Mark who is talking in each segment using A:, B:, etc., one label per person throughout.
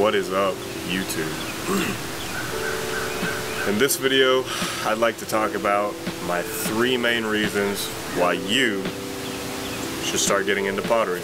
A: What is up, YouTube? In this video, I'd like to talk about my 3 main reasons why you should start getting into pottery.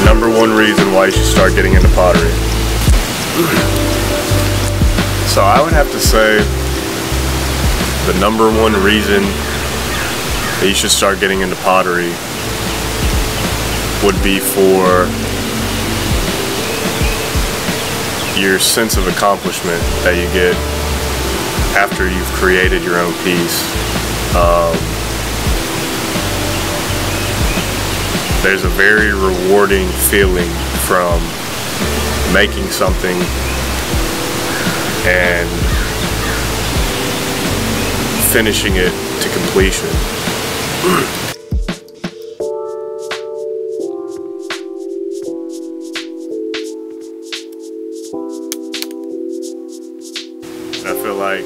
A: Number 1 reason why you should start getting into pottery. So I would have to say the number 1 reason that you should start getting into pottery would be for your sense of accomplishment that you get after you've created your own piece. There's a very rewarding feeling from making something and finishing it to completion. And I feel like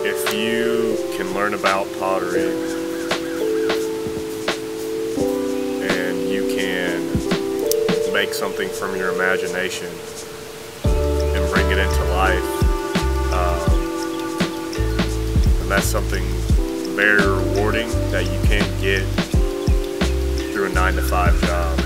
A: if you can learn about pottery make something from your imagination and bring it into life, and that's something very rewarding that you can't get through a 9-to-5 job.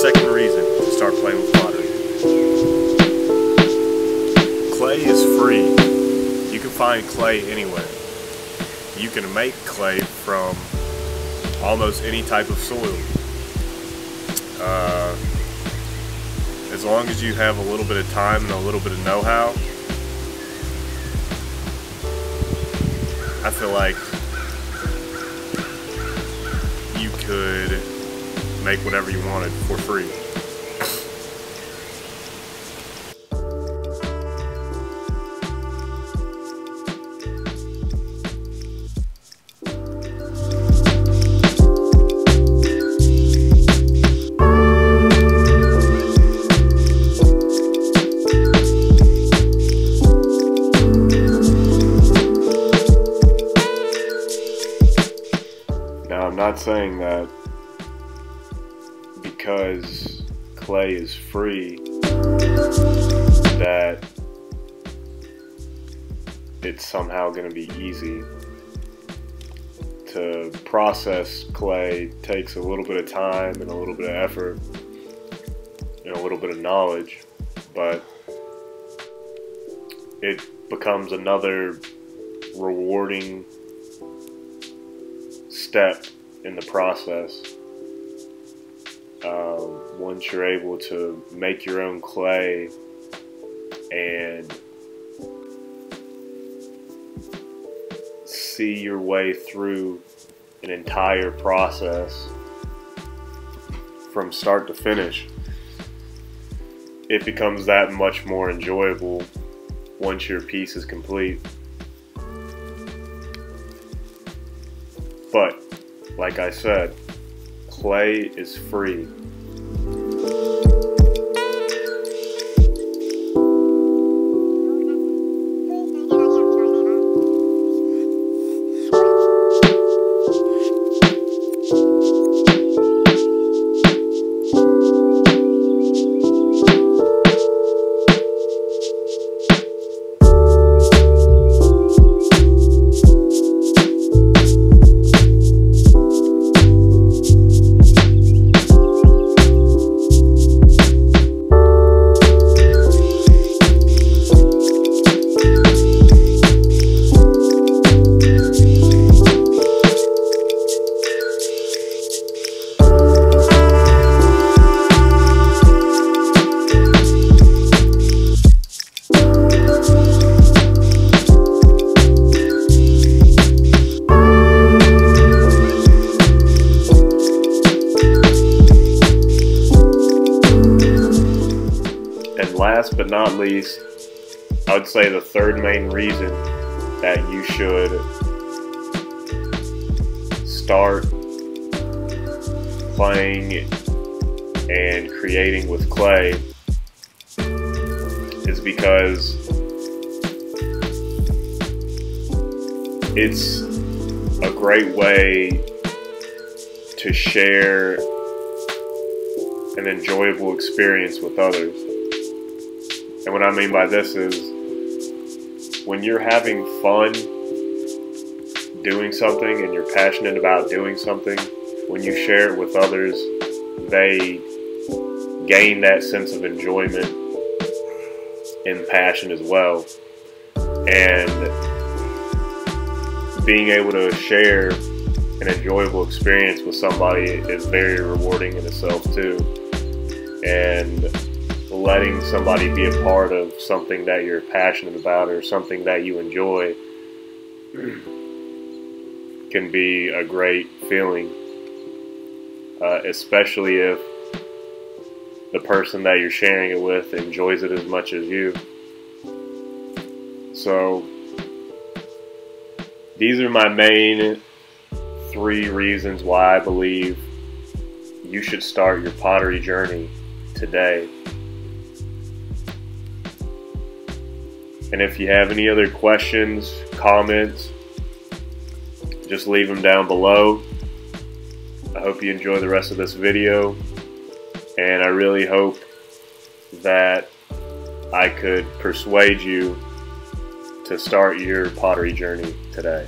A: Second reason to start playing with pottery. Clay is free. You can find clay anywhere. You can make clay from almost any type of soil. As long as you have a little bit of time and a little bit of know-how, I feel like you could make whatever you wanted for free. Now, I'm not saying that because clay is free that it's somehow going to be easy. To process clay takes a little bit of time and a little bit of effort and a little bit of knowledge, but it becomes another rewarding step in the process. Once you're able to make your own clay and see your way through an entire process from start to finish, it becomes that much more enjoyable once your piece is complete. But, like I said, clay is free. last but not least, I would say the third main reason that you should start playing and creating with clay is because it's a great way to share an enjoyable experience with others. And what I mean by this is when you're having fun doing something and you're passionate about doing something, when you share it with others, they gain that sense of enjoyment and passion as well. And being able to share an enjoyable experience with somebody is very rewarding in itself too. And letting somebody be a part of something that you're passionate about or something that you enjoy can be a great feeling, especially if the person that you're sharing it with enjoys it as much as you. So these are my main 3 reasons why I believe you should start your pottery journey today. And if you have any other questions, comments, just leave them down below. I hope you enjoy the rest of this video, and I really hope that I could persuade you to start your pottery journey today.